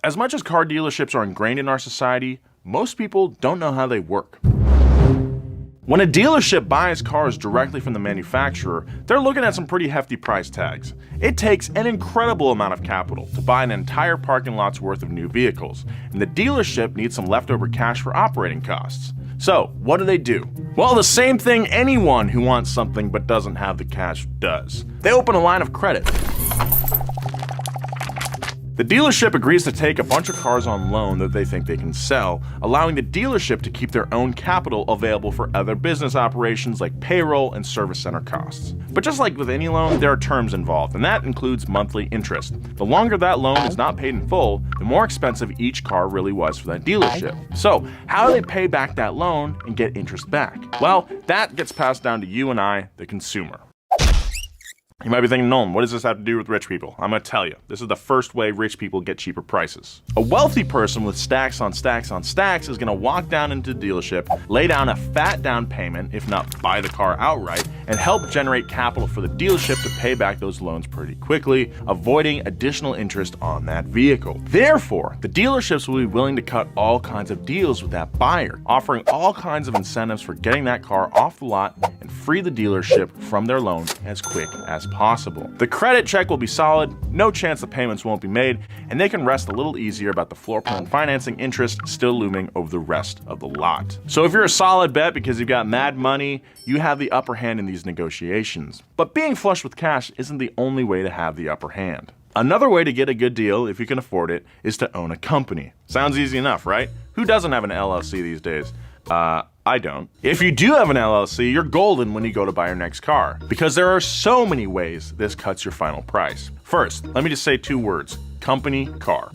As much as car dealerships are ingrained in our society, most people don't know how they work. When a dealership buys cars directly from the manufacturer, they're looking at some pretty hefty price tags. It takes an incredible amount of capital to buy an entire parking lot's worth of new vehicles, and the dealership needs some leftover cash for operating costs. So, what do? Well, the same thing anyone who wants something but doesn't have the cash does. They open a line of credit. The dealership agrees to take a bunch of cars on loan that they think they can sell, allowing the dealership to keep their own capital available for other business operations like payroll and service center costs. But just like with any loan, there are terms involved, and that includes monthly interest. The longer that loan is not paid in full, the more expensive each car really was for that dealership. So, how do they pay back that loan and get interest back? Well, that gets passed down to you and I, the consumer. You might be thinking, Nolan, what does this have to do with rich people? I'm gonna tell you, this is the first way rich people get cheaper prices. A wealthy person with stacks on stacks on stacks is gonna walk down into the dealership, lay down a fat down payment, if not buy the car outright, and help generate capital for the dealership to pay back those loans pretty quickly, avoiding additional interest on that vehicle. Therefore, the dealerships will be willing to cut all kinds of deals with that buyer, offering all kinds of incentives for getting that car off the lot and free the dealership from their loan as quick as possible. The credit check will be solid, no chance the payments won't be made, and they can rest a little easier about the floor plan financing interest still looming over the rest of the lot. So if you're a solid bet because you've got mad money, you have the upper hand in these negotiations. But being flush with cash isn't the only way to have the upper hand. Another way to get a good deal, if you can afford it, is to own a company. Sounds easy enough, right? Who doesn't have an LLC these days? I don't. If you do have an LLC, you're golden when you go to buy your next car, because there are so many ways this cuts your final price. First, let me just say 2 words: company car.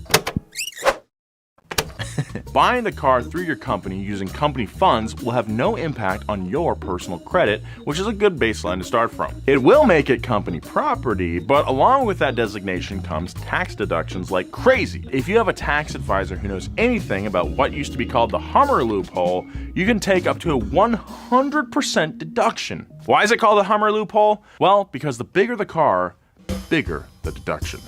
Buying the car through your company using company funds will have no impact on your personal credit, which is a good baseline to start from. It will make it company property, but along with that designation comes tax deductions like crazy. If you have a tax advisor who knows anything about what used to be called the Hummer loophole, you can take up to a 100% deduction. Why is it called the Hummer loophole? Well, because the bigger the car, the bigger the deduction.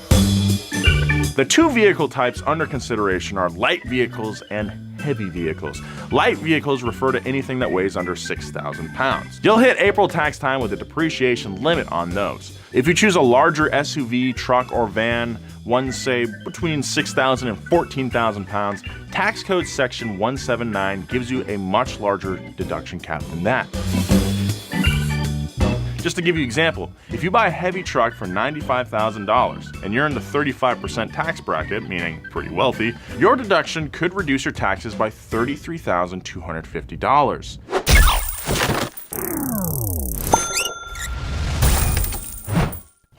The 2 vehicle types under consideration are light vehicles and heavy vehicles. Light vehicles refer to anything that weighs under 6,000 pounds. You'll hit April tax time with a depreciation limit on those. If you choose a larger SUV, truck, or van, one say between 6,000 and 14,000 pounds, tax code section 179 gives you a much larger deduction cap than that. Just to give you an example, if you buy a heavy truck for $95,000 and you're in the 35% tax bracket, meaning pretty wealthy, your deduction could reduce your taxes by $33,250.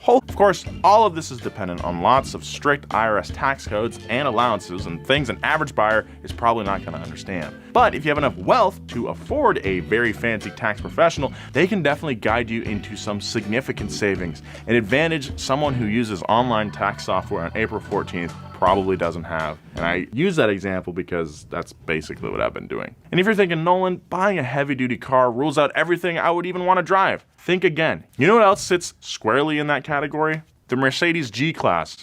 Of course, all of this is dependent on lots of strict IRS tax codes and allowances and things an average buyer is probably not going to understand. But if you have enough wealth to afford a very fancy tax professional, they can definitely guide you into some significant savings, an advantage someone who uses online tax software on April 14th probably doesn't have. And I use that example because that's basically what I've been doing. And if you're thinking, Nolan, buying a heavy-duty car rules out everything I would even want to drive, think again. You know what else sits squarely in that category? The Mercedes G-Class.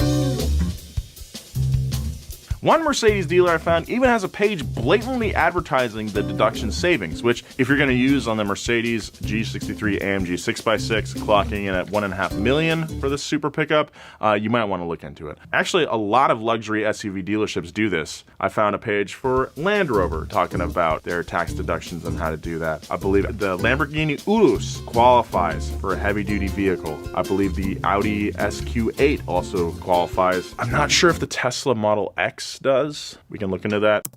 One Mercedes dealer I found even has a page blatantly advertising the deduction savings, which if you're going to use on the Mercedes G63 AMG 6x6, clocking in at $1.5 million for this super pickup, you might want to look into it. Actually, a lot of luxury SUV dealerships do this. I found a page for Land Rover talking about their tax deductions and how to do that. I believe the Lamborghini Urus qualifies for a heavy-duty vehicle. I believe the Audi SQ8 also qualifies. I'm not sure if the Tesla Model X does. We can look into that.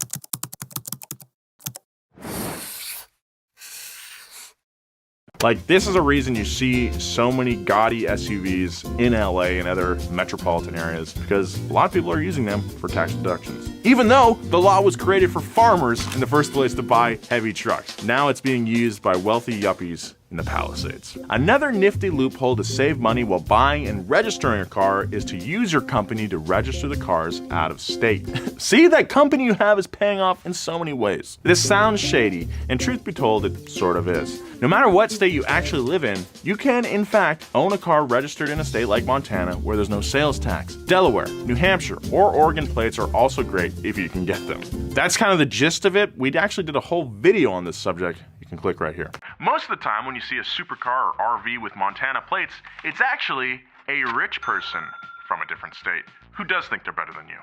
Like, this is a reason you see so many gaudy SUVs in LA and other metropolitan areas, because a lot of people are using them for tax deductions. Even though the law was created for farmers in the first place to buy heavy trucks. Now it's being used by wealthy yuppies in the Palisades. Another nifty loophole to save money while buying and registering a car is to use your company to register the cars out of state. See, that company you have is paying off in so many ways. This sounds shady, and truth be told, it sort of is. No matter what state you actually live in, you can, in fact, own a car registered in a state like Montana where there's no sales tax. Delaware, New Hampshire, or Oregon plates are also great if you can get them. That's kind of the gist of it. We actually did a whole video on this subject. You can click right here. Most of the time when you see a supercar or RV with Montana plates, it's actually a rich person from a different state who does think they're better than you.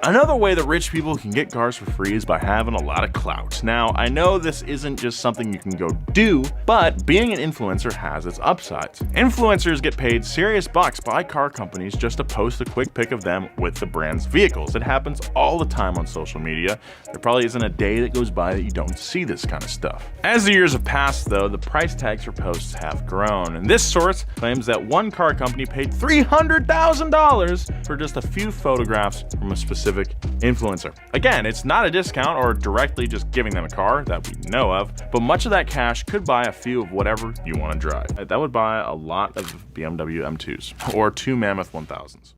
Another way that rich people can get cars for free is by having a lot of clout. Now, I know this isn't just something you can go do, but being an influencer has its upsides. Influencers get paid serious bucks by car companies just to post a quick pic of them with the brand's vehicles. It happens all the time on social media. There probably isn't a day that goes by that you don't see this kind of stuff. As the years have passed, though, the price tags for posts have grown, and this source claims that one car company paid $300,000 for just a few photographs from a specific influencer. Again, it's not a discount or directly just giving them a car that we know of, but much of that cash could buy a few of whatever you want to drive. That would buy a lot of BMW M2s or two Mammoth 1000s.